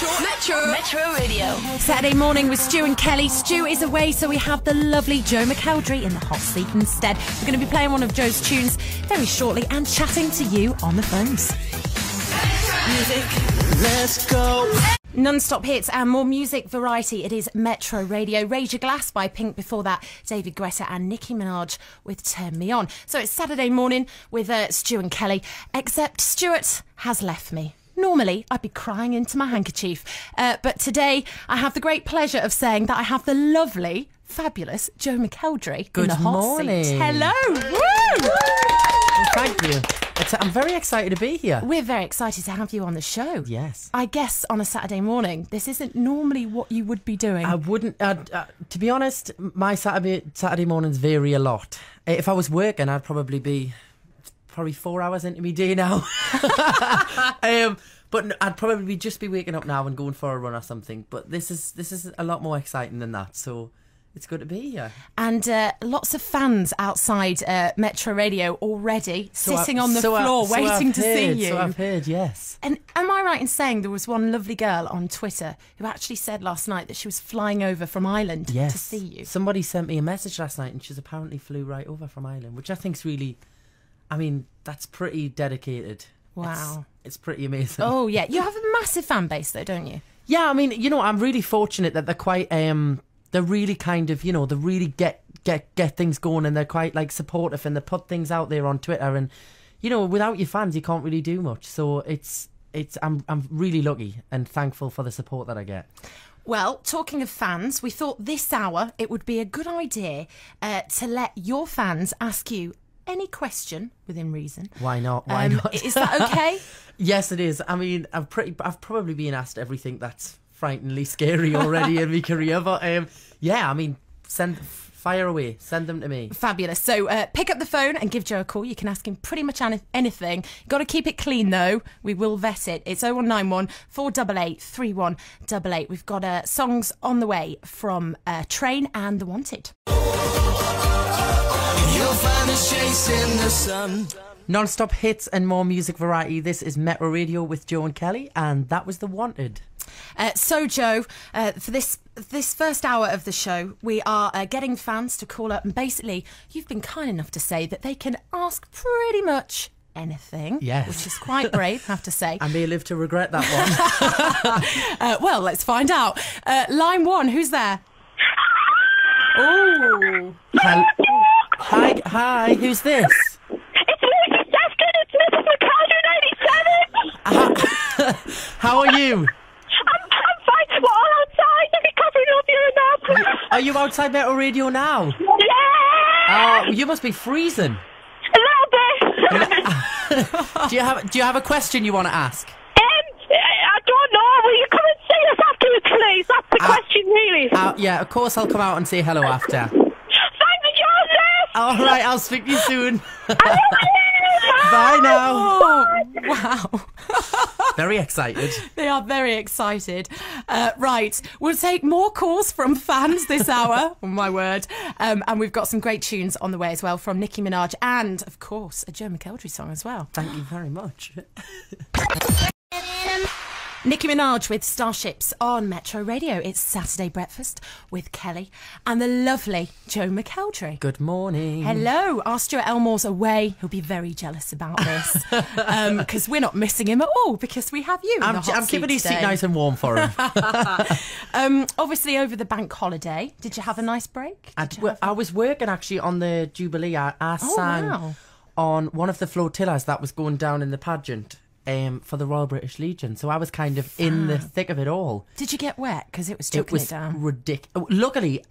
Metro Radio. Saturday morning with Stu and Kelly. Stu is away, so we have the lovely Joe Mcelderry in the hot seat instead. We're going to be playing one of Joe's tunes very shortly and chatting to you on the phones. Music. Let's go. Non-stop hits and more music variety. It is Metro Radio. Raise Your Glass by Pink. Before that, David Guetta and Nicki Minaj with Turn Me On. So it's Saturday morning with Stu and Kelly, except Stuart has left me. Normally, I'd be crying into my handkerchief. But today, I have the great pleasure of saying that I have the lovely, fabulous Joe Mcelderry in the hot seat. Hello. Woo! Well, thank you. I'm very excited to be here. We're very excited to have you on the show. Yes. I guess on a Saturday morning, this isn't normally what you would be doing. I wouldn't... to be honest, my Saturday mornings vary a lot. If I was working, I'd probably be 4 hours into my day now. But I'd probably just be waking up now and going for a run or something. But this is a lot more exciting than that. So it's good to be here. And lots of fans outside Metro Radio already sitting on the floor waiting to see you. So I've heard, yes. And am I right in saying there was one lovely girl on Twitter who actually said last night that she was flying over from Ireland to see you? Somebody sent me a message last night and she's apparently flew right over from Ireland, which I think's really... I mean, that's pretty dedicated. Wow. It's pretty amazing. Oh, yeah. You have a massive fan base, though, don't you? Yeah, I mean, you know, I'm really fortunate that they're quite... they're really kind of, you know, they really get things going, and they're quite, like, supportive, and they put things out there on Twitter, and, you know, without your fans, you can't really do much. So I'm really lucky and thankful for the support that I get. Well, talking of fans, we thought this hour it would be a good idea to let your fans ask you any question within reason. Why not? Why not? Is that okay? Yes, it is. I mean, I've probably been asked everything that's frighteningly scary already in my career, but yeah, I mean, fire away, send them to me. Fabulous. So pick up the phone and give Joe a call. You can ask him pretty much anything. Got to keep it clean though. We will vet it. It's 0191 488 3188. We've got songs on the way from Train and The Wanted. You'll find us chasing the sun. Non-stop hits and more music variety. This is Metro Radio with Joe and Kelly, and that was The Wanted. So, Joe, for this first hour of the show, we are getting fans to call up, and basically, you've been kind enough to say that they can ask pretty much anything. Yes. Which is quite brave, I have to say. I may live to regret that one. Well, let's find out. Line 1, who's there? Oh. Hi, who's this? It's Mrs. Sefton, it's Mrs. McCalder 97. How are you? I'm fine, small outside. I'll be covering up here now. Are you outside Metro Radio now? Yeah! Oh, you must be freezing. A little bit. Do you have a question you want to ask? I don't know. Will you come and see us afterwards, please? That's the question, really. Yeah, of course I'll come out and say hello after. Thank you, Joseph. All right, I'll speak to you soon. Bye now. Oh, wow. Very excited. They are very excited. Right, we'll take more calls from fans this hour. Oh, my word. And we've got some great tunes on the way as well from Nicki Minaj and, of course, a Joe Mcelderry song as well. Thank you very much. Nicki Minaj with Starships on Metro Radio. It's Saturday Breakfast with Kelly and the lovely Joe Mcelderry. Good morning. Hello. Our Stuart Elmore's away. He'll be very jealous about this because we're not missing him at all because we have you. I'm keeping his seat nice and warm for him. Obviously, over the bank holiday, did you have a nice break? I was working actually on the Jubilee. I sang on one of the flotillas that was going down in the pageant. For the Royal British Legion, so I was kind of in the thick of it all. Did you get wet? Because it was choking it down. Ridiculous. Luckily,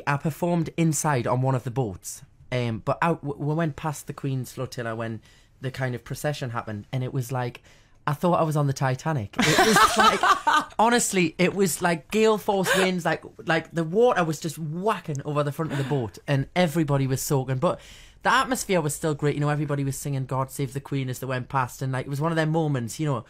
I performed inside on one of the boats. But we went past the Queen's flotilla when the kind of procession happened, and it was like I thought I was on the Titanic. It was like, honestly, it was like gale force winds, like the water was just whacking over the front of the boat, and everybody was soaking. But the atmosphere was still great, you know, everybody was singing God Save the Queen as they went past, and like it was one of them moments, you know,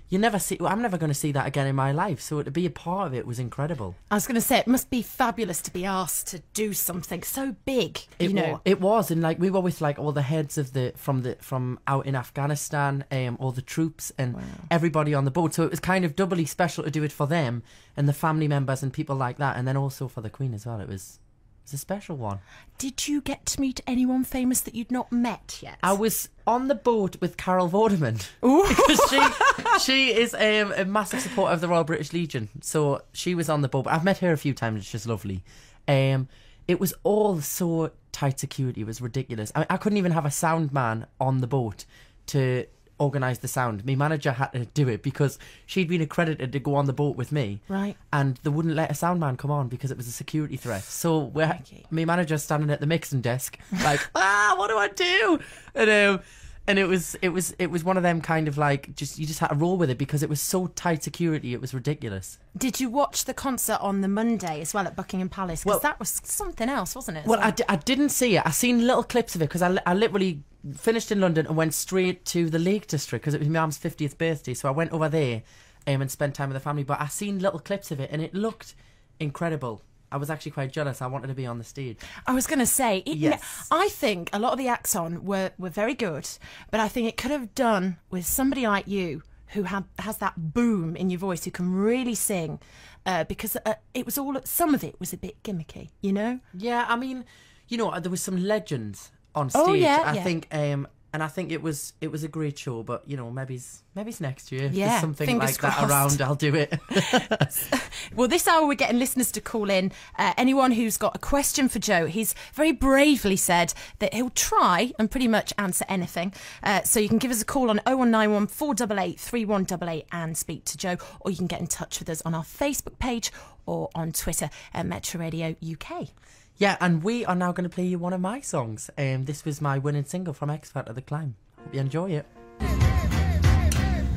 I'm never going to see that again in my life. So to be a part of it was incredible. I was going to say, it must be fabulous to be asked to do something so big. It was, and like we were with like all the heads of from out in Afghanistan, all the troops and everybody on the boat. So it was kind of doubly special to do it for them and the family members and people like that, and then also for the Queen as well. It was a special one. Did you get to meet anyone famous that you'd not met yet? I was on the boat with Carol Vorderman. She is a massive supporter of the Royal British Legion. So she was on the boat. I've met her a few times. It's just lovely. It was all so tight security. It was ridiculous. I couldn't even have a sound man on the boat to organise the sound. My manager had to do it because she'd been accredited to go on the boat with me. Right. And they wouldn't let a sound man come on because it was a security threat. So my manager's standing at the mixing desk like, what do I do? And it was one of them kind of like, you just had to roll with it because it was so tight security. It was ridiculous. Did you watch the concert on the Monday as well at Buckingham Palace? Because that was something else, wasn't it? Well, I didn't see it. I seen little clips of it because I literally finished in London and went straight to the Lake District because it was my mum's 50th birthday. So I went over there and spent time with the family. But I seen little clips of it and it looked incredible. I was actually quite jealous. I wanted to be on the stage. I was going to say, yes. I think a lot of the acts on were very good, but I think it could have done with somebody like you who has that boom in your voice, who can really sing, because it was some of it was a bit gimmicky, you know? Yeah, I mean, there was some legends on stage. Oh, yeah, I think, and I think it was a great show, but maybe next year. If there's something like crossed. That around, I'll do it. Well, this hour we're getting listeners to call in. Anyone who's got a question for Joe, he's very bravely said that he'll try and pretty much answer anything. So you can give us a call on 0191 488 3188 and speak to Joe, or you can get in touch with us on our Facebook page or on Twitter at Metro Radio UK. Yeah, and we are now going to play you one of my songs. This was my winning single from X Factor, The Climb. Hope you enjoy it.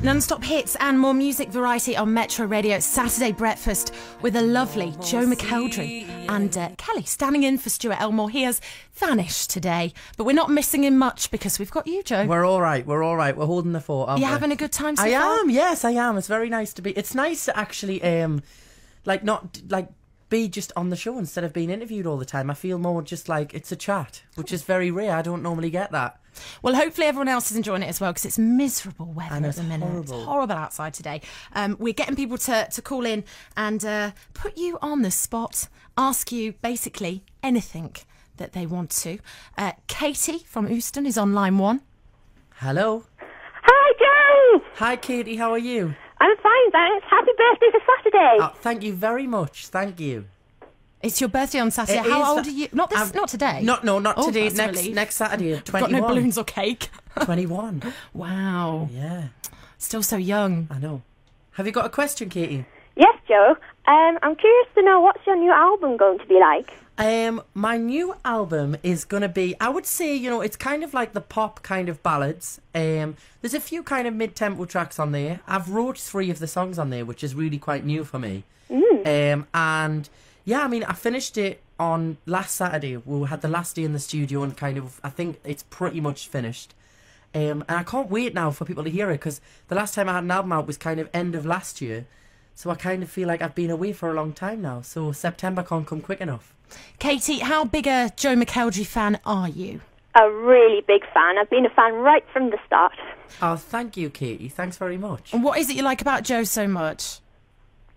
Non-stop hits and more music variety on Metro Radio. Saturday breakfast with a lovely Joe Mcelderry and Kelly standing in for Stuart Elmore. He has vanished today, but we're not missing him much because we've got you, Joe. We're all right. We're holding the fort, aren't we? You having a good time so far? I am, yes, I am. It's very nice to be. It's nice to actually, be just on the show instead of being interviewed all the time. I feel more just like it's a chat, which is very rare. I don't normally get that. Well, hopefully everyone else is enjoying it as well, because it's miserable weather at the minute. Horrible. It's horrible outside today. We're getting people to call in and put you on the spot, ask you basically anything that they want to. Katie from Euston is on line 1. Hello. Hi, Joe. Hi, Katie. How are you? I'm fine, thanks. Happy birthday for Saturday. Oh, thank you very much. Thank you. It's your birthday on Saturday. It How is old are you? Not today. Not today. That's a relief. Next Saturday, 21. Got no balloons or cake. 21. Wow. Yeah. Still so young. I know. Have you got a question, Katie? Yes, Joe. I'm curious to know, what's your new album going to be like? My new album is going to be, I would say, it's kind of like the pop kind of ballads. There's a few kind of mid-tempo tracks on there. I've wrote 3 of the songs on there, which is really quite new for me. And yeah, I mean, I finished it on last Saturday. We had the last day in the studio and I think it's pretty much finished. And I can't wait now for people to hear it, because the last time I had an album out was kind of end of last year. So I kind of feel like I've been away for a long time now. So September can't come quick enough. Katie, how big a Joe Mcelderry fan are you? A really big fan. I've been a fan right from the start. Oh, thank you, Katie. Thanks very much. And what is it you like about Joe so much?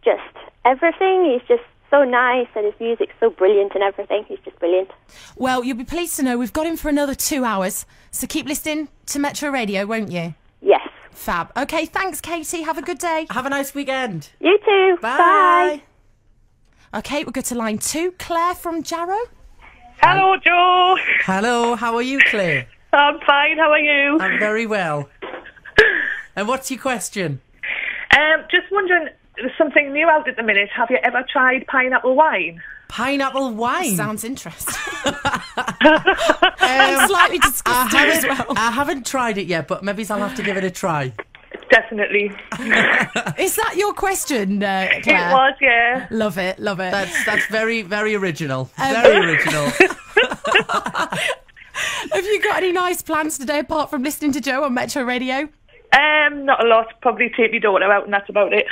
Just everything. He's just so nice, and his music's so brilliant and everything. He's just brilliant. Well, you'll be pleased to know we've got him for another 2 hours. So keep listening to Metro Radio, won't you? Yes. Fab. Okay, thanks, Katie. Have a good day. Have a nice weekend. You too. Bye. Okay, we'll go to line 2. Claire from Jarrow. Hello, Joe. Hello, how are you, Claire? I'm fine. How are you? I'm very well. And what's your question? Just wondering, there's something new out at the minute. Have you ever tried pineapple wine? Pineapple wine? Sounds interesting. And slightly disgusting as well. I haven't tried it yet, but maybe I'll have to give it a try. Definitely. Is that your question, Claire? It was, yeah. Love it, love it. That's very, very original. Very original. Have you got any nice plans today apart from listening to Joe on Metro Radio? Not a lot. Probably take my daughter out, and that's about it.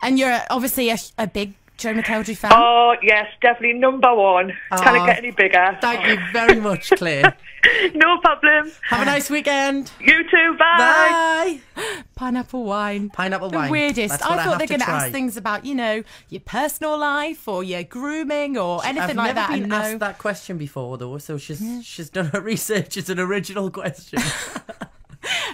And you're obviously a big Joe Mcelderry fan. Oh yes, definitely number one. Can't get any bigger. Thank you very much, Claire. No problem. Have a nice weekend. You too. Bye. Bye. Pineapple wine. Pineapple The wine. weirdest. That's what I I thought have they're to going to try. ask things about, your personal life or your grooming or anything I've like never that. been And no. asked that question before, though, so she's done her research. It's an original question.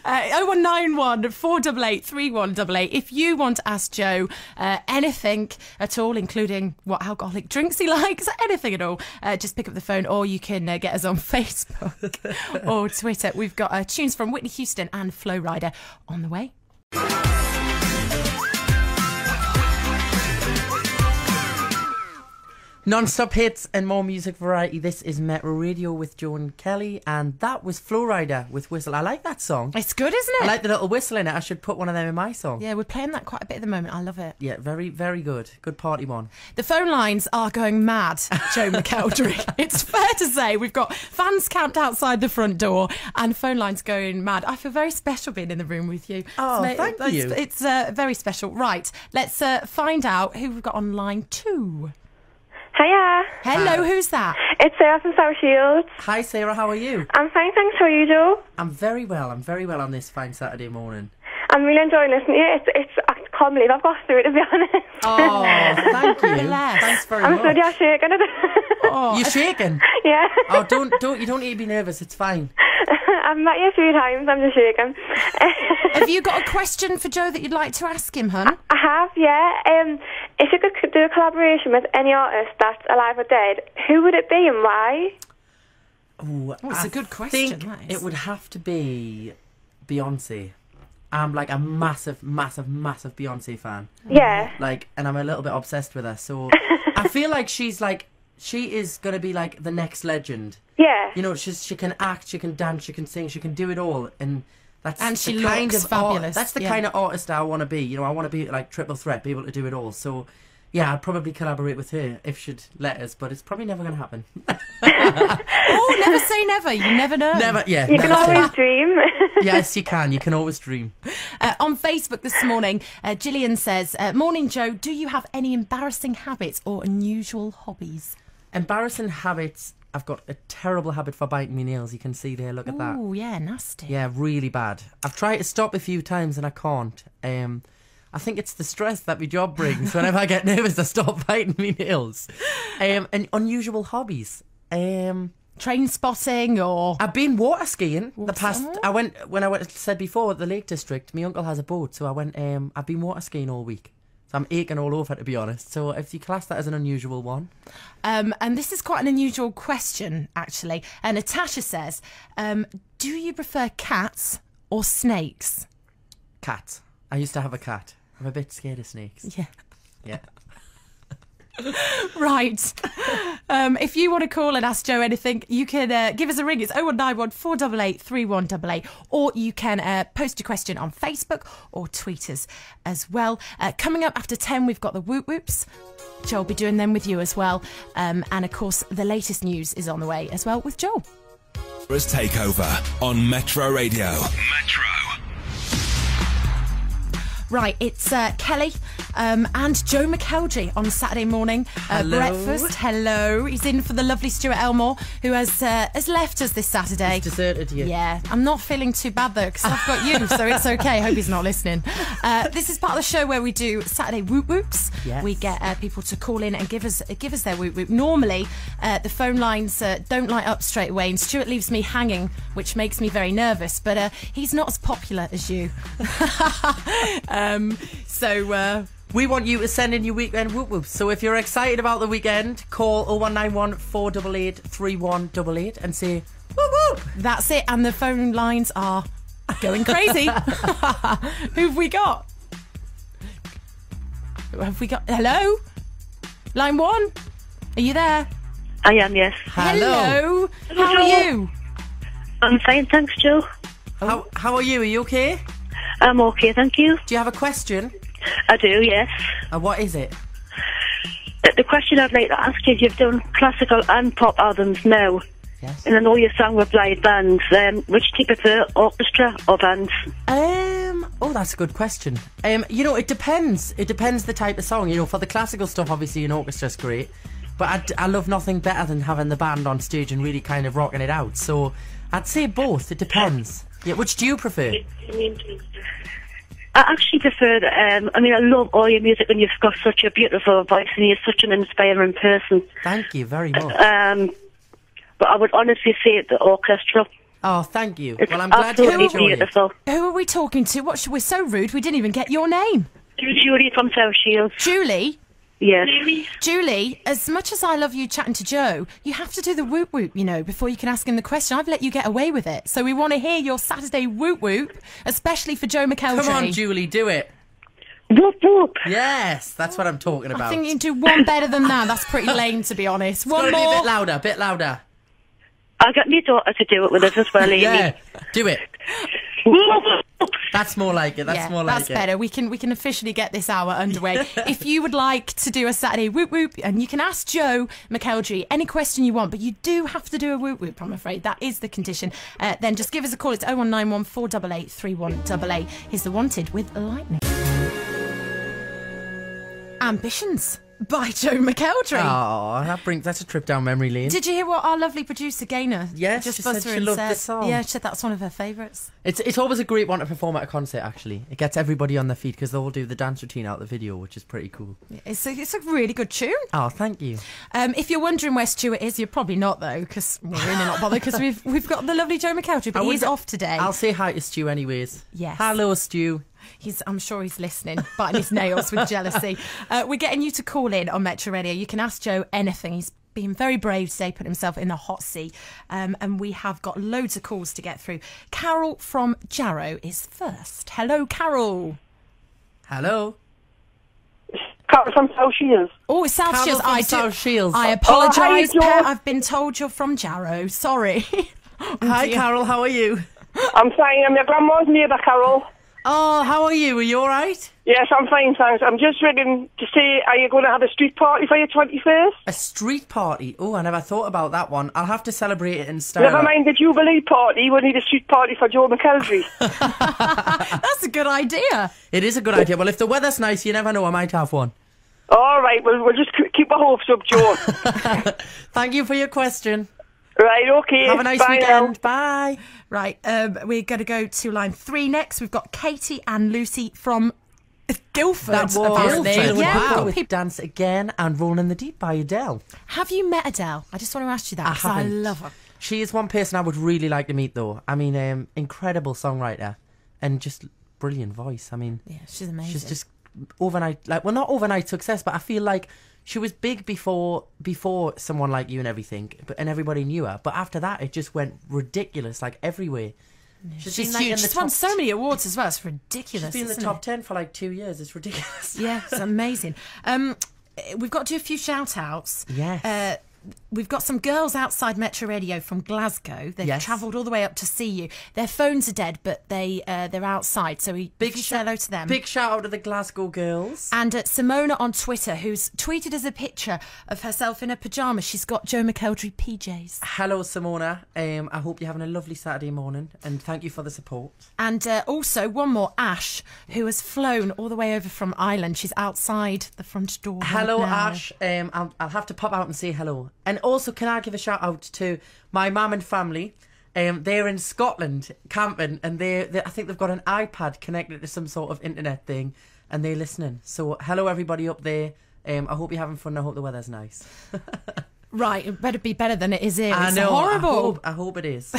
0191 488 3188. If you want to ask Joe anything at all, including what alcoholic drinks he likes, anything at all, just pick up the phone, or you can get us on Facebook or Twitter. We've got tunes from Whitney Houston and Flo Rida on the way. Non-stop hits and more music variety. This is Metro Radio with Joe and Kelly, and that was Flo Rida with Whistle. I like that song. It's good, isn't it? I like the little whistle in it. I should put one of them in my song. Yeah, we're playing that quite a bit at the moment. I love it. Yeah, very, very good. Good party one. The phone lines are going mad, Joe Mcelderry. It's fair to say we've got fans camped outside the front door and phone lines going mad. I feel very special being in the room with you. Oh, thank you. It's very special. Right, let's find out who we've got on line 2. Hiya. Hello, who's that? It's Sarah from South Shields. Hi, Sarah. How are you? I'm fine, thanks. How are you, Joe? I'm very well. I'm very well on this fine Saturday morning. I'm really enjoying listening to you. I can't believe I've got through it, to be honest. Oh, thank you. Bless. Thanks very I'm much. so dead shaking. You're shaking? Yeah. Oh, you don't need to be nervous. It's fine. I've met you a few times. I'm just shaking. Have you got a question for Joe that you'd like to ask him, hun? I have, yeah. If you could do a collaboration with any artist that's alive or dead, who would it be and why? Ooh, it's a good question, think that is. it would have to be Beyonce. I'm like a massive, massive, massive Beyonce fan. Yeah. And I'm a little bit obsessed with her. So I feel like she is going to be like the next legend. Yeah. You know, she can act, she can dance, she can sing, she can do it all, and she the kind looks of fabulous. That's the kind of artist I want to be. You know, I want to be like triple threat, be able to do it all. So, yeah, I'd probably collaborate with her if she'd let us, but it's probably never going to happen. Oh, never say never. You never know. Never, yeah. You can never say. always dream. Yes, you can. You can always dream. On Facebook this morning, Gillian says, "Morning, Joe. Do you have any embarrassing habits or unusual hobbies?" Embarrassing habits. I've got a terrible habit for biting my nails. You can see there. Look at that. Oh, yeah, nasty. Yeah, really bad. I've tried to stop a few times and I can't. I think it's the stress that my job brings. Whenever I get nervous, I stop biting my nails. And unusual hobbies. Train spotting or... I've been water skiing the What's past. that? I went when I said before at the Lake District. My uncle has a boat, so I went. I've been water skiing all week. So I'm aching all over, to be honest. So if you class that as an unusual one. And this is quite an unusual question, actually. And Natasha says, do you prefer cats or snakes? Cat. I used to have a cat. I'm a bit scared of snakes. Yeah. Yeah. Right. If you want to call and ask Joe anything, you can give us a ring. It's 0191 488 3188, or you can post a question on Facebook or tweet us as well. Coming up after 10, we've got the Whoop Whoops. Joe will be doing them with you as well. And of course, the latest news is on the way as well with Joel. Takeover on Metro Radio. Metro. Right, it's Kelly and Joe Mcelderry on Saturday morning. Hello. Breakfast, hello. He's in for the lovely Stuart Elmore, who has left us this Saturday. He's deserted you. Yeah, I'm not feeling too bad though, because I've got you, so it's okay. Hope he's not listening. This is part of the show where we do Saturday Whoop Whoops. Yes. We get people to call in and give us their Whoop Whoop. Normally, the phone lines don't light up straight away, and Stuart leaves me hanging, which makes me very nervous. But he's not as popular as you. We want you to send in your weekend whoop whoops. So if you're excited about the weekend, call 0191 488 3188 and say whoop whoop. That's it, and the phone lines are going crazy. Who've we got? Hello? Line 1? Are you there? I am, yes. Hello. How are you? I'm fine, thanks, Joe. How are you? Are you okay? I'm okay, thank you. Do you have a question? I do, yes. And what is it? The question I'd like to ask is, you've done classical and pop albums now. Yes. And I know you sang with live bands. Which do you prefer, orchestra or bands? Oh, that's a good question. It depends. It depends the type of song. For the classical stuff, obviously an orchestra's great. But I love nothing better than having the band on stage and really kind of rocking it out. So I'd say both. It depends. Yeah, which do you prefer? I actually prefer, I love all your music and you've got such a beautiful voice and you're such an inspiring person. Thank you very much. But I would honestly say the orchestra. Oh, thank you. It's well, I'm glad you absolutely enjoyed it. beautiful. Who are we talking to? We're so rude, we didn't even get your name. Julie from South Shields. Julie? Yes. Julie, as much as I love you chatting to Joe, you have to do the whoop whoop, before you can ask him the question. I've let you get away with it. So we want to hear your Saturday whoop whoop, especially for Joe Mcelderry. Come on, Julie, do it. Whoop whoop. Yes, that's what I'm talking about. I think you can do one better than that. That's pretty lame, to be honest. One Gotta more. be a bit louder. I'll get my daughter to do it with us as well, Amy. Yeah, do it. Whoop whoop. That's more like it. That's better. We can officially get this hour underway. If you would like to do a Saturday whoop whoop, and you can ask Joe Mcelderry any question you want, but you do have to do a whoop whoop, I'm afraid. That is the condition. Then just give us a call. It's 0191 488 3188. Here's The Wanted with Lightning. Ambitions by Joe Mcelderry. Oh, that's a trip down memory lane. Did you hear what our lovely producer Gaynor Yes, she said she loved the song. Yeah, she said that's one of her favourites. It's always a great one to perform at a concert, actually. It gets everybody on their feet because they all do the dance routine out the video, which is pretty cool. It's a really good tune. Oh, thank you. If you're wondering where Stuart is, you're probably not, though, because we're really not bothered, because we've got the lovely Joe Mcelderry, but he's off today. I'll say hi to Stu anyways. Yes. Hello, Stu. I'm sure he's listening, biting his nails with jealousy. We're getting you to call in on Metro Radio. You can ask Joe anything. He's been very brave today, put himself in the hot seat. And we have got loads of calls to get through. Carol from Jarrow is first. Hello, Carol. Hello. Carol from South Shields. Oh, it's South Shields. South Shields. I apologise, Joe. Pet. I've been told you're from Jarrow. Sorry. Hi, Carol. How are you? I'm fine. I'm your grandma's neighbour, Carol. Oh, how are you? Are you all right? Yes, I'm fine, thanks. I'm just ringing to say, are you going to have a street party for your 21st? A street party? Oh, I never thought about that one. I'll have to celebrate it in style. Never mind the Jubilee party. We need a street party for Joe Mcelderry. That's a good idea. It is a good idea. Well, if the weather's nice, you never know. I might have one. All right, we'll just keep our hopes up, Joe. Thank you for your question. Right, okay. Have a nice Bye weekend. now. Bye. Right, we're going to go to line 3 next. We've got Katie and Lucy from Guildford. That was apparently. Guildford. Yeah, Wow. Dance Again and Rolling in the Deep by Adele. Have you met Adele? I just want to ask you that because I haven't. love her. She is one person I would really like to meet, though. I mean, incredible songwriter and just brilliant voice. I mean, Yeah, she's amazing. she's just overnight, not overnight success, but I feel like she was big before someone like you and everything, and everybody knew her. But after that, it just went ridiculous, like everywhere. She's been, like, in huge. the She's won top so many awards as well. It's ridiculous. She's been in the isn't top it? 10 for like 2 years. It's ridiculous. Yeah, it's amazing. We've got to do a few shout outs. Yes. We've got some girls outside Metro Radio from Glasgow. They've Yes. travelled all the way up to see you. Their phones are dead, but they're outside. So we say hello to them. Big shout out to the Glasgow girls. And Simona on Twitter, who's tweeted us a picture of herself in her pyjamas. She's got Joe Mcelderry PJs. Hello, Simona. I hope you're having a lovely Saturday morning, and thank you for the support. And also one more, Ash, who has flown all the way over from Ireland. She's outside the front door. Hello, right now. Ash. I'll have to pop out and say hello. And also, can I give a shout out to my mum and family? They're in Scotland camping, and they I think they've got an iPad connected to some sort of internet thing, and they're listening. So hello, everybody up there. I hope you're having fun. I hope the weather's nice. Right, it better be better than it is here. I It's know. horrible. I hope it is.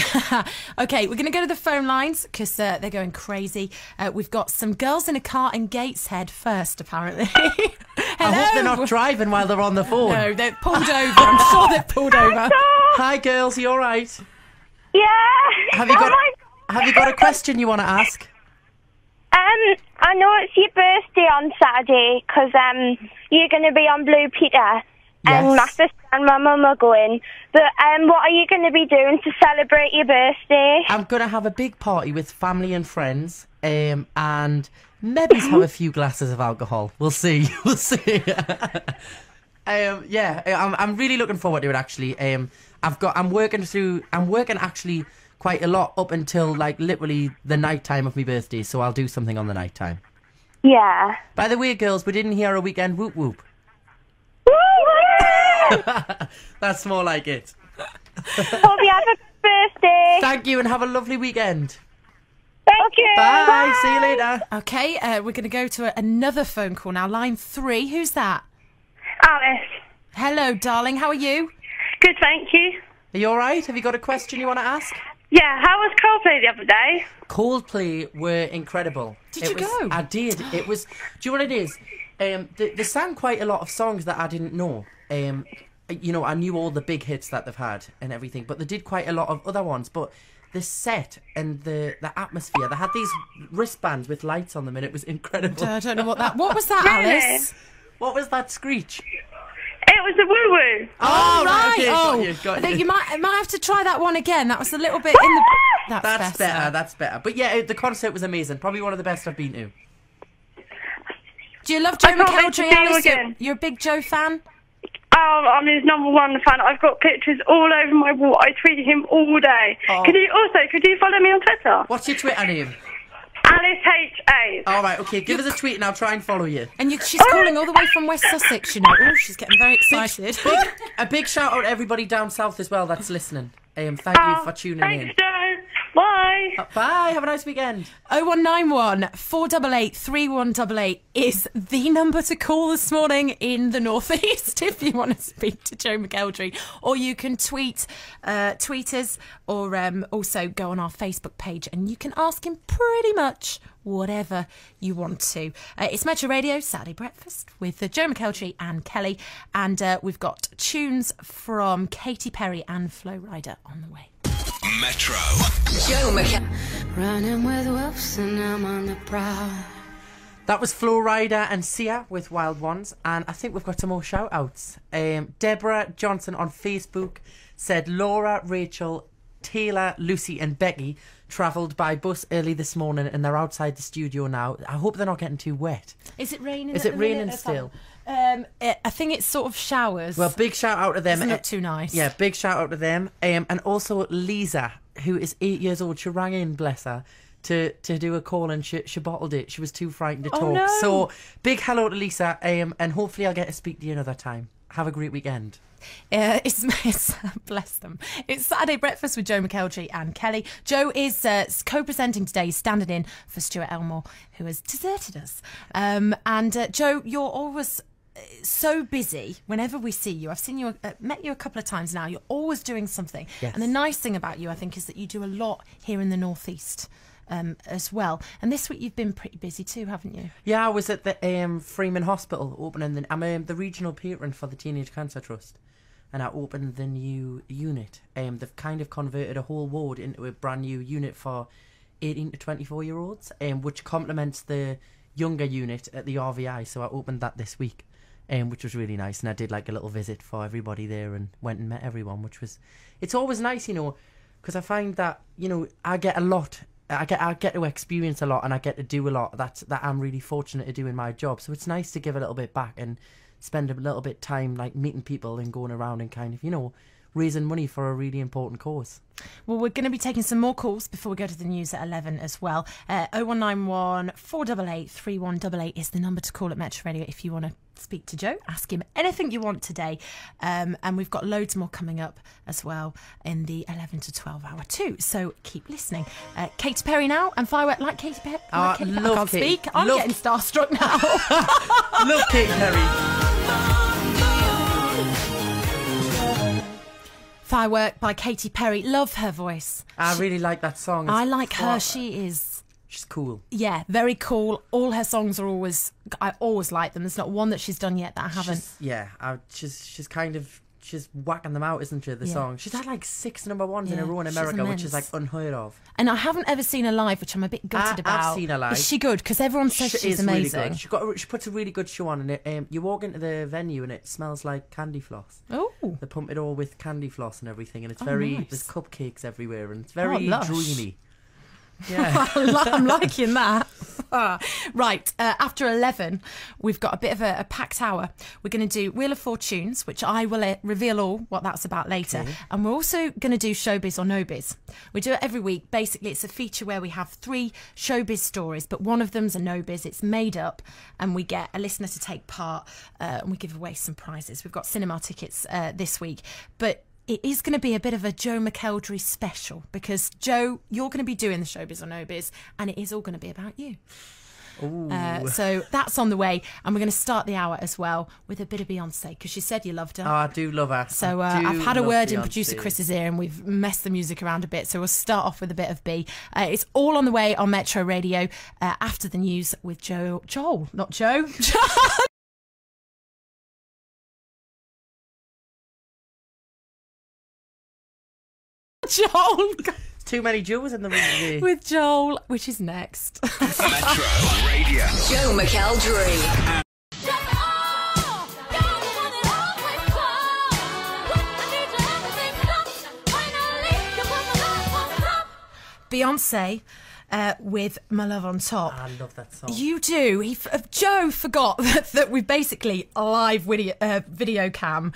Okay, we're going to go to the phone lines because they're going crazy. We've got some girls in a car in Gateshead first, apparently. I hope they're not driving while they're on the phone. No, they're pulled over. I'm sure they're pulled over. Hi, girls. You all right? Yeah. Have you got a question you want to ask? I know it's your birthday on Saturday 'cause you're going to be on Blue Peter. And Yes. my sister and my mum are going. But what are you going to be doing to celebrate your birthday? I'm going to have a big party with family and friends, and maybe have a few glasses of alcohol. We'll see. We'll see. I'm really looking forward to it. Actually, I'm working actually quite a lot up until like literally the night time of my birthday. So I'll do something on the night time. Yeah. By the way, girls, we didn't hear a weekend whoop whoop. That's more like it. Hope you have a good birthday. Thank you, and have a lovely weekend. Thank you. Bye. See you later. Okay, we're going to go to another phone call now. Line 3. Who's that? Alice. Hello, darling. How are you? Good, thank you. Are you all right? Have you got a question you want to ask? Yeah, how was Coldplay the other day? Coldplay were incredible. Did you go? I did. It was. Do you know what it is? They sang quite a lot of songs that I didn't know. You know, I knew all the big hits that they've had and everything, but they did quite a lot of other ones. But the set and the atmosphere, they had these wristbands with lights on them, and it was incredible. I don't know what was that, Really? Alice? What was that screech? It was the woo-woo. Oh, right. Okay, Oh, got I think you. you might have to try that one again. That was a little bit in the... That's better. That's better. But yeah, the concert was amazing. Probably one of the best I've been to. Do you love Joe I can't wait to McElderry, see you Alice? again. You're a big Joe fan? Oh, I'm his #1 fan. I've got pictures all over my wall. I tweet him all day. Oh. Could you follow me on Twitter? What's your Twitter name? Alice H.A. All right, okay. Give us a tweet and I'll try and follow you. And she's calling all the way from West Sussex, you know. Oh, she's getting very excited. A big shout out to everybody down south as well that's listening. Thank you for tuning in. Thanks, Joe. Bye. Bye. Have a nice weekend. 0191 488 3188 is the number to call this morning in the northeast if you want to speak to Joe McElderry, or you can tweet us, or also go on our Facebook page and you can ask him pretty much whatever you want to. It's Metro Radio Saturday Breakfast with Joe McElderry and Kelly, and we've got tunes from Katy Perry and Flo Rida on the way. Metro. Joe McElderry. Running with wolves and I'm on the prowl. That was Flo Rida and Sia with Wild Ones, and I think we've got some more shout outs. Deborah Johnson on Facebook said Laura, Rachel, Taylor, Lucy and Becky travelled by bus early this morning and they're outside the studio now. I hope they're not getting too wet. Is it raining? Is it raining still? I think it's sort of showers. Well, big shout out to them. It's not too nice. Yeah, big shout out to them. And also Lisa, who is 8 years old. She rang in, bless her, to do a call, and she bottled it. She was too frightened to talk. Oh, no. So big hello to Lisa, and hopefully I'll get to speak to you another time. Have a great weekend. It's bless them. It's Saturday Breakfast with Joe McElderry and Kelly. Joe is co-presenting today. He's standing in for Stuart Elmore, who has deserted us. And Joe, you're always so busy whenever we see you. I've seen you, met you a couple of times now. You're always doing something. Yes. And the nice thing about you, I think, is that you do a lot here in the northeast. As well, and this week you've been pretty busy too, haven't you? Yeah, I was at the Freeman Hospital opening. I'm the regional patron for the Teenage Cancer Trust, and I opened the new unit. They've kind of converted a whole ward into a brand new unit for 18 to 24-year-olds, which complements the younger unit at the RVI. So I opened that this week, which was really nice. And I did like a little visit for everybody there and went and met everyone, it's always nice, you know, because I find that, you know, I get to experience a lot and I get to do a lot that I'm really fortunate to do in my job. So it's nice to give a little bit back and spend a little bit time like meeting people and going around and kind of, you know, raising money for a really important cause. Well, we're going to be taking some more calls before we go to the news at 11 as well. 0191 488 3188 is the number to call at Metro Radio if you want to speak to Joe. Ask him anything you want today. And we've got loads more coming up as well in the 11 to 12 hour too. So keep listening. Katy Perry now and Firework like Katy Perry. I can't speak. I'm getting starstruck now. Love Katy Perry. Firework by Katy Perry. Love her voice. I really like that song. I like her. She's cool. Yeah, very cool. All her songs are always... I always like them. There's not one that she's done yet that I haven't. She's whacking them out, isn't she, the song? She's had like 6 number ones in a row in America, which is like unheard of. And I haven't ever seen her live, which I'm a bit gutted about. I've seen her live. Is she good? Because everyone says she's amazing. Really good. She puts a really good show on, and it, you walk into the venue and it smells like candy floss. Oh. They pump it all with candy floss and everything, and it's very... Nice. There's cupcakes everywhere, and it's very dreamy. Yeah. I'm liking that. Right, after 11, we've got a bit of a packed hour. We're going to do Wheel of Fortunes, which I will reveal all what that's about later. Okay. And we're also going to do Showbiz or No Biz. We do it every week. Basically, it's a feature where we have 3 showbiz stories, but one of them's a no biz. It's made up, and we get a listener to take part, and we give away some prizes. We've got cinema tickets this week, but it is going to be a bit of a Joe Mcelderry special because, Joe, you're going to be doing the Showbiz or No Biz, and it is all going to be about you. So that's on the way, and we're going to start the hour as well with a bit of Beyonce because you said you loved her. Oh, I do love her. So I've had a word in producer Chris's ear, and we've messed the music around a bit. So we'll start off with a bit of B. It's all on the way on Metro Radio after the news with Joel, not Joe. Joel. Too many Joes in the room today. With Joel, which is next. Metro Radio. Joe Mcelderry. Beyonce with My Love on Top. I love that song. You do. Joe forgot that we basically a live webcam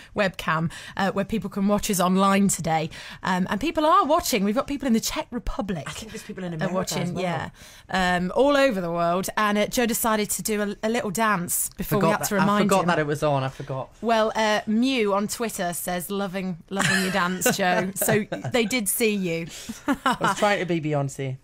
where people can watch us online today, and people are watching. We've got people in the Czech Republic. I think there's people in America watching, as well. yeah, all over the world. And Joe decided to do a little dance before we had to remind him. I forgot that it was on. I forgot. Well, Mew on Twitter says loving your dance, Joe. So they did see you. I was trying to be Beyonce.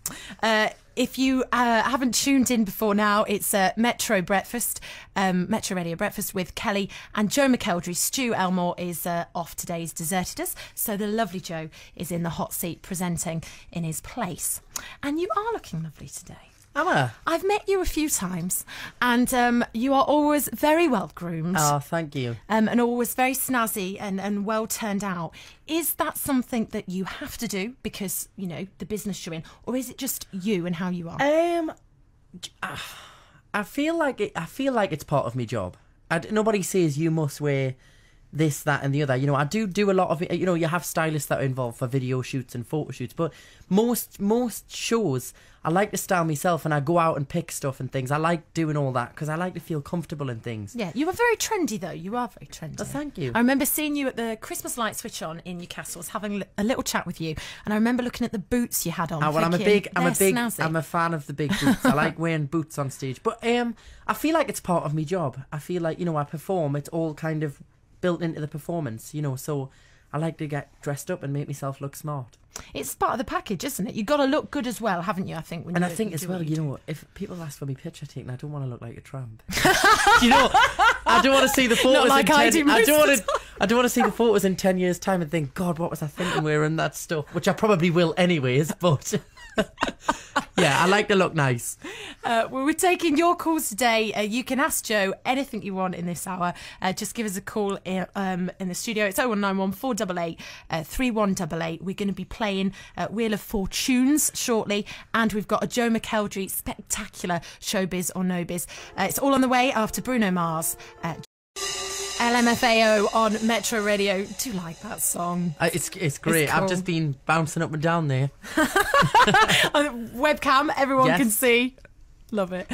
If you haven't tuned in before now, it's Metro Breakfast, Metro Radio Breakfast with Kelly and Joe Mcelderry. Stu Elmore is off today, he's deserted us, so the lovely Joe is in the hot seat presenting in his place. And you are looking lovely today. Am I? I've met you a few times, and you are always very well groomed. Oh, thank you. And always very snazzy and well turned out. Is that something that you have to do because, you know, the business you're in, or is it just you and how you are? I feel like it's part of my job. Nobody says you must wear this, that and the other. You know, I do a lot of it. You know, you have stylists that are involved for video shoots and photo shoots, but most shows I like to style myself, and I go out and pick stuff and things. I like doing all that because I like to feel comfortable in things. Yeah, you are very trendy though. You are very trendy. Oh, thank you. I remember seeing you at the Christmas light switch on in Newcastle. I was having a little chat with you, and I remember looking at the boots you had on. Well, I'm a fan of the big boots. I like wearing boots on stage, but I feel like it's part of my job. I feel like, you know, I perform. It's all kind of built into the performance, you know, so I like to get dressed up and make myself look smart. It's part of the package, isn't it? You've got to look good as well, haven't you, I think? I think as well, you know, if people ask for me picture taken, I don't want to look like a tramp. You know, I don't want to see the photos. Not like I do most I don't want to see the photos in 10 years' time and think, God, what was I thinking wearing that stuff? Which I probably will anyways, but yeah, I like to look nice. Well, we're taking your calls today. You can ask Joe anything you want in this hour. Just give us a call in the studio. It's 0191 488 3188. We're going to be playing Wheel of Fortunes shortly, and we've got a Joe Mcelderry spectacular Showbiz or No Biz. It's all on the way after Bruno Mars. LMFAO on Metro Radio. Do you like that song? It's great. It's cool. I've just been bouncing up and down there. Webcam, everyone yes. can see. Love it.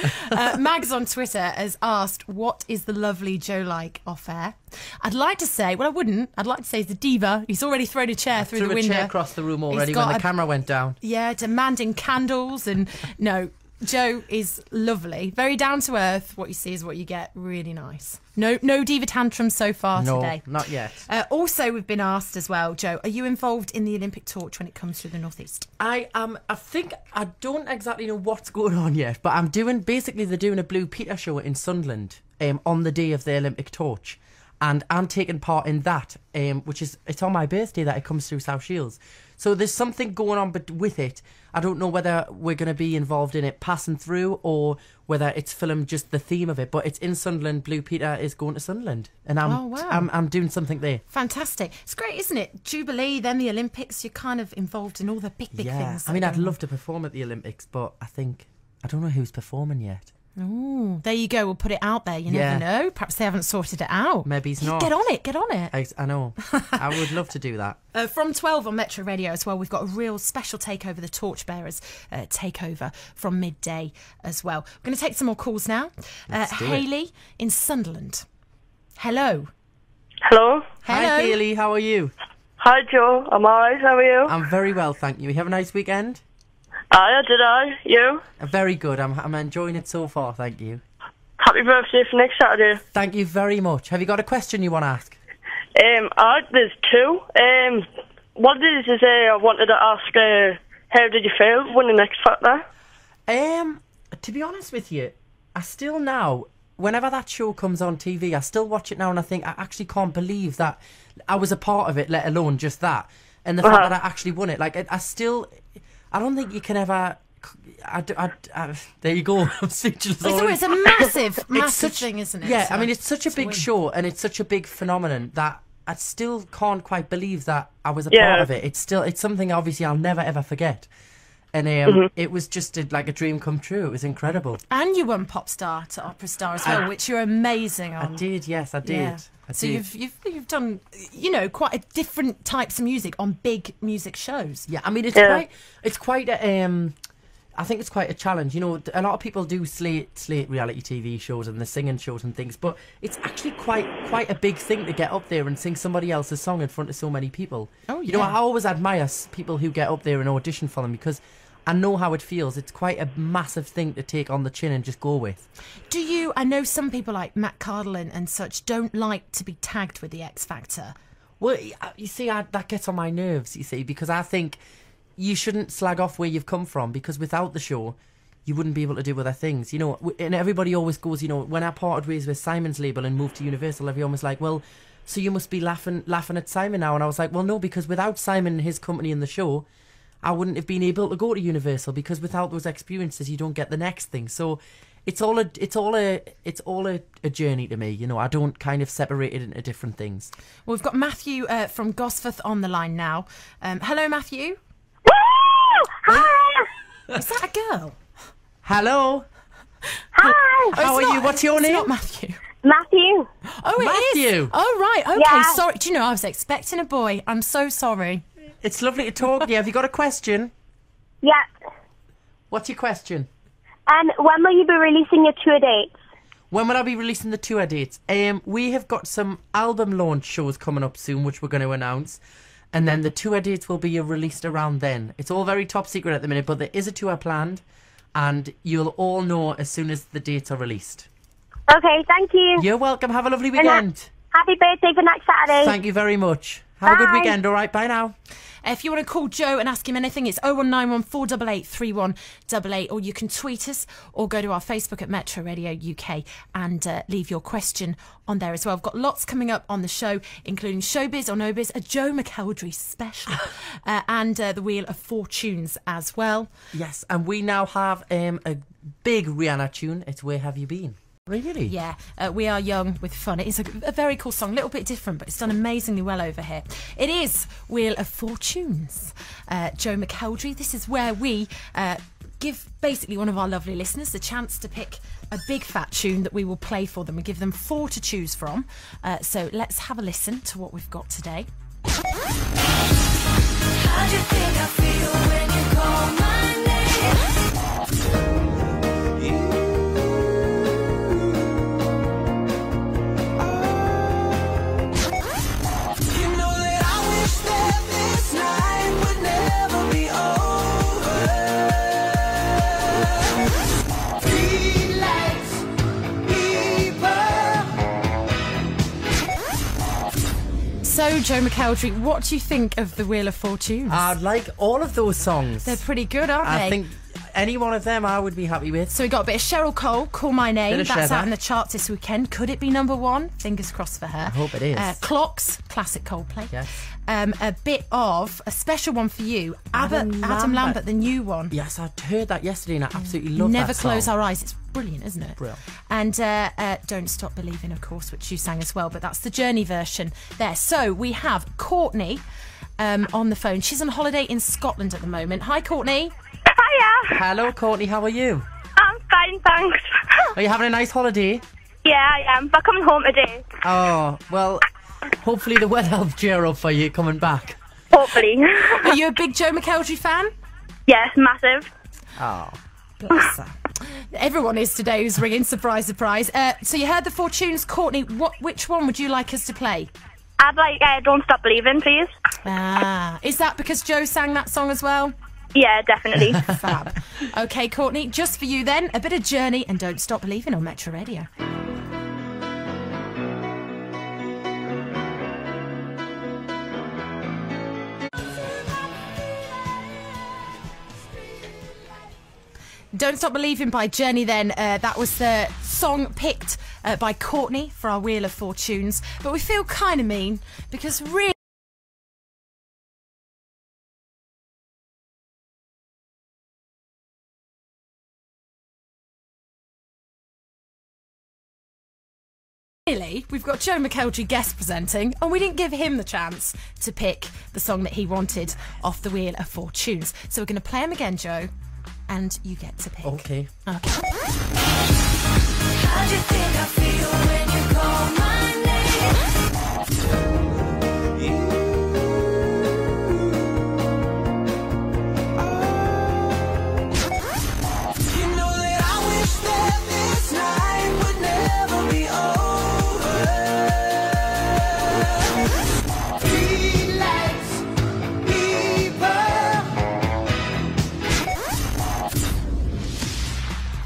Mags on Twitter has asked, what is the lovely Joe like off air? I'd like to say, well, I wouldn't. I'd like to say he's the diva. He's already thrown a chair through the window. Threw a chair across the room already when the camera went down. Yeah, demanding candles and no. Joe is lovely, very down to earth. What you see is what you get. Really nice. No diva tantrums so far today. No, not yet. Also, we've been asked as well, Joe, are you involved in the Olympic torch when it comes to the North East? I think I don't exactly know what's going on yet, but they're doing a Blue Peter show in Sunderland on the day of the Olympic torch, and I'm taking part in that, it's on my birthday that it comes through South Shields. So there's something going on with it. I don't know whether we're going to be involved in it passing through or whether it's filmed just the theme of it. But it's in Sunderland. Blue Peter is going to Sunderland, and I'm doing something there. Fantastic! It's great, isn't it? Jubilee, then the Olympics. You're kind of involved in all the big things. I mean, I'd love to perform at the Olympics, but I don't know who's performing yet. Ooh, there you go. We'll put it out there. You never know. Perhaps they haven't sorted it out. Maybe he's not. Get on it. Get on it. I know. I would love to do that. From 12 on Metro Radio as well, we've got a real special takeover, the Torchbearers takeover from midday as well. We're going to take some more calls now. Hayley in Sunderland. Hello. Hello. Hi, Hayley. How are you? Hi, Joe. I'm alright. How are you? I'm very well, thank you. You have a nice weekend? Did I? You? Very good. I'm enjoying it so far, thank you. Happy birthday for next Saturday. Thank you very much. Have you got a question you want to ask? There's two. One is I wanted to ask, how did you feel winning X Factor? To be honest with you, I still now, whenever that show comes on TV, I still watch it now and I think I actually can't believe that I was a part of it, let alone just that. And the fact that I actually won it. Like, I don't think you can ever... there you go. I'm speechless. It's a massive thing, isn't it? Yeah, so I mean, it's such a big show and it's such a big phenomenon that I still can't quite believe that I was a part of it. It's something obviously I'll never ever forget. And it was just like a dream come true. It was incredible. And you won Pop Star to Opera Star as well, which you're amazing on. I did, yes, I did. Yeah. So you've done, quite a different types of music on big music shows. Yeah, I mean, it's quite I think it's quite a challenge. A lot of people do slate reality TV shows and the singing shows and things, but it's actually quite a big thing to get up there and sing somebody else's song in front of so many people. Oh, yeah. I always admire people who get up there and audition for them because I know how it feels. It's quite a massive thing to take on the chin and just go with. I know some people like Matt Cardle and such don't like to be tagged with the X Factor. Well, you see, that gets on my nerves, you see, because I think you shouldn't slag off where you've come from, because without the show, you wouldn't be able to do other things, and everybody always goes, when I parted ways with Simon's label and moved to Universal, everyone was like, well, so you must be laughing at Simon now, and I was like, well, no, because without Simon and his company in the show, I wouldn't have been able to go to Universal, because without those experiences, you don't get the next thing. So it's all a journey to me. I don't kind of separate it into different things. Well, we've got Matthew from Gosforth on the line now. Hello, Matthew. Woo! Hi! Is that a girl? Hello. Hi! How are you? What's your name? It's not Matthew. Matthew. Oh, it is. Matthew. Oh, right. Okay, Yeah. sorry. Do you know, I was expecting a boy. I'm so sorry. It's lovely to talk to you. Have you got a question? Yeah. What's your question? When will you be releasing your tour dates? When will I be releasing the tour dates? We have got some album launch shows coming up soon, which we're going to announce. And then the tour dates will be released around then. It's all very top secret at the minute, but there is a tour planned. And you'll all know as soon as the dates are released. Okay, thank you. You're welcome. Have a lovely weekend. Happy birthday for next Saturday. Thank you very much. Have a good Bye. weekend. All right, bye now. If you want to call Joe and ask him anything, it's 0191 488 3188, or you can tweet us or go to our Facebook at Metro Radio UK and leave your question on there as well. I've got lots coming up on the show, including Showbiz or No Biz, a Joe Mcelderry special, and the Wheel of Fortunes as well. Yes, and we now have a big Rihanna tune. It's Where Have You Been? Really? Yeah, We Are Young with Fun. It is a very cool song, a little bit different, but it's done amazingly well over here. It is Wheel of Fortunes. Joe Mcelderry. This is where we give basically one of our lovely listeners the chance to pick a big fat tune that we will play for them. We give them 4 to choose from. So let's have a listen to what we've got today. How do you think I feel when you call my name? So, Joe Mcelderry, what do you think of the Wheel of Fortunes? I'd like all of those songs. They're pretty good, aren't they? I think any one of them I would be happy with. So we got a bit of Cheryl Cole, Call My Name. Bit of That's Cheryl. out in the charts this weekend. Could it be number 1? Fingers crossed for her. I hope it is. Clocks, classic Coldplay. Yes. A bit of a special one for you, Adam Adam Lambert. Lambert, the new one. Yes, I heard that yesterday and I absolutely love Never that song. Close Our Eyes. It's brilliant, isn't it? Brilliant. And Don't Stop Believing, of course, which you sang as well, but that's the Journey version there. So we have Courtney on the phone. She's on holiday in Scotland at the moment. Hi, Courtney. Hiya. Hello, Courtney. How are you? I'm fine, thanks. Are you having a nice holiday? Yeah, I am. But coming home today. Oh, well, hopefully the weather will cheer up for you coming back. Hopefully. Are you a big Joe McElderry fan? Yes, massive. Oh. Bless her. Everyone is today who's ringing. Surprise, surprise. So you heard the four tunes. Courtney, which one would you like us to play? I'd like Don't Stop Believing, please. Is that because Joe sang that song as well? Yeah, definitely. Fab. Okay, Courtney, just for you then, a bit of Journey and Don't Stop Believing on Metro Radio. Don't Stop Believing by Journey then. That was the song picked by Courtney for our Wheel of Fortunes. But we feel kind of mean because really... Really, we've got Joe McElderry guest presenting, and we didn't give him the chance to pick the song that he wanted off the Wheel of Fortunes. So we're going to play him again, Joe, and you get to pick. Okay. How do you think I feel when you call my name? You know that I wish that this night would never be over. Street lights, people.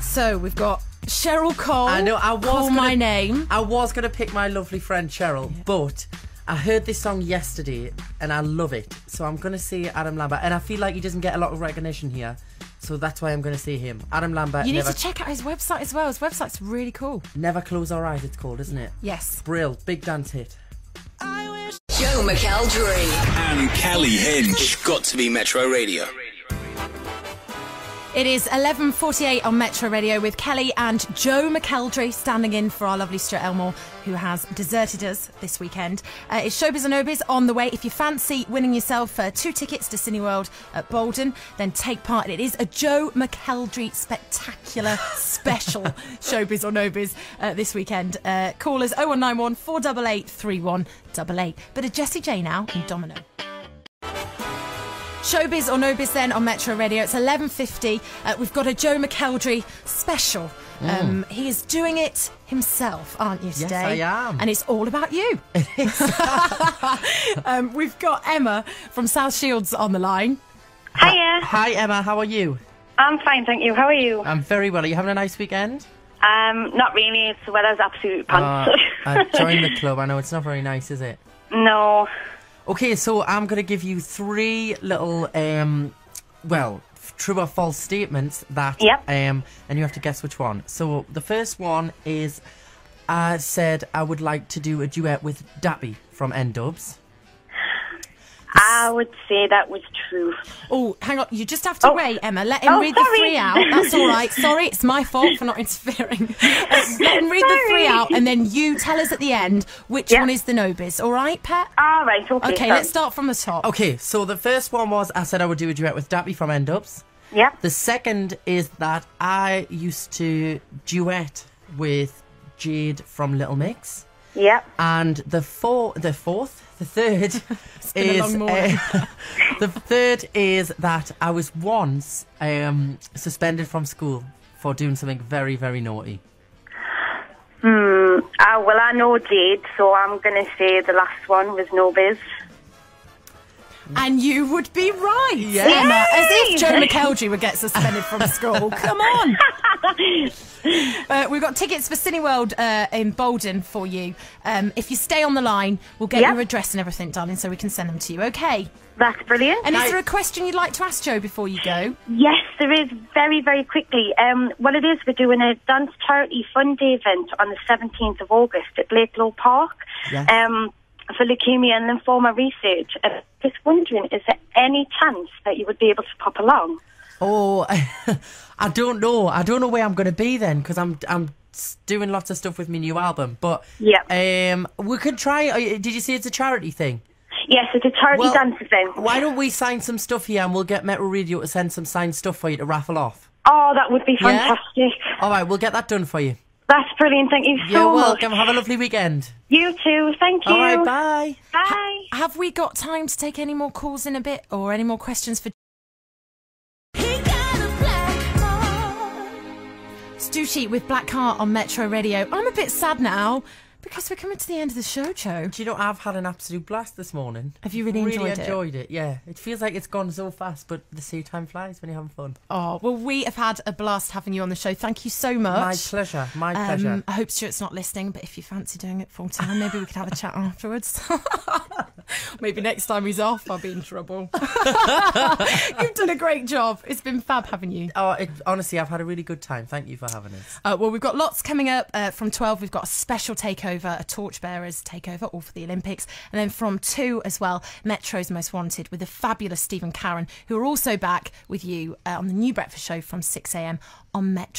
So we've got Cheryl Cole. I know, Call My Name. I was going to pick my lovely friend Cheryl, but I heard this song yesterday and I love it. So I'm going to say Adam Lambert. And I feel like he doesn't get a lot of recognition here. So that's why I'm going to say him. Adam Lambert. You need to check out his website as well. His website's really cool. Never Close Our Eyes, it's called, isn't it? Yes. Brill. Big dance hit. Joe McElderry and Kelly Hinch. Got to be Metro Radio. It is 11:48 on Metro Radio with Kelly and Joe McElderry standing in for our lovely Stuart Elmore, who has deserted us this weekend. It's Showbiz or Nobiz on the way. If you fancy winning yourself 2 tickets to Cineworld at Bolden, then take part. It is a Joe McElderry spectacular special Showbiz or Nobiz this weekend. Call us 0191 488 3188. Bit of Jessie J now and Domino. Showbiz or Nobiz then on Metro Radio. It's 11:50. We've got a Joe McElderry special. He is doing it himself, aren't you, today? Yes, I am. And it's all about you. We've got Emma from South Shields on the line. Hiya. Hi, Emma. How are you? I'm fine, thank you. How are you? I'm very well. Are you having a nice weekend? Not really. The weather's absolute pants. Join the club. I know it's not very nice, is it? No. Okay, so I'm going to give you 3 little, true or false statements that, Yep. and you have to guess which one. So the first one is, I said I would like to do a duet with Dappy from N-Dubs. I would say that was true. Oh, hang on. You just have to wait, Emma. Let him read sorry. the 3 out. That's all right. Sorry, it's my fault for not interfering. Let him read the 3 out, and then you tell us at the end which one is the Nobiz. All right, Pet? All right, okay. Okay, let's start from the top. Okay, so the first one was, I said I would do a duet with Dappy from N-Dubs. Yep. The second is that I used to duet with Jade from Little Mix. Yep. And the third been a long morning. the third is that I was once suspended from school for doing something very, very naughty. Well, I know Jade, so I'm going to say the last one was Nobiz. And you would be right, Yeah. Emma. As if Joe McElderry would get suspended from school. Come on. We've got tickets for Cineworld in Bolden for you. If you stay on the line, we'll get your address and everything, darling, so we can send them to you. Okay. That's brilliant. And is there a question you'd like to ask Joe before you go? Yes, there is, very, very quickly. What it is, we're doing a dance charity fun day event on the 17th of August at Blakelow Park. Yes. For leukemia and lymphoma research. Just wondering, is there any chance that you would be able to pop along? Oh, I don't know. I don't know where I'm going to be then, because I'm doing lots of stuff with my new album. But we could try. Did you say it's a charity thing? Yes, it's a charity dance event. Why don't we sign some stuff here and we'll get Metro Radio to send some signed stuff for you to raffle off? Oh, that would be fantastic. All right, we'll get that done for you. That's brilliant. Thank you so much. You're welcome. Have a lovely weekend. You too. Thank you. All right, bye. Bye. Have we got time to take any more calls in a bit or any more questions for Stu Sheet with Black Heart on Metro Radio? I'm a bit sad now because we're coming to the end of the show, Joe. Do you know, I've had an absolute blast this morning. Have you really enjoyed it? Yeah. It feels like it's gone so fast, but the sea time flies when you're having fun. Oh, well, we have had a blast having you on the show. Thank you so much. My pleasure. My pleasure. I hope Stuart's not listening, but if you fancy doing it full time, maybe we could have a chat afterwards. Maybe next time he's off, I'll be in trouble. You've done a great job. It's been fab having you. Oh, honestly, I've had a really good time. Thank you for having us. Well, we've got lots coming up. From 12, we've got a special takeover, a torchbearers takeover, all for the Olympics. And then from 2 as well, Metro's Most Wanted with the fabulous Stephen Karen, who are also back with you on the new breakfast show from 6 a.m. on Metro.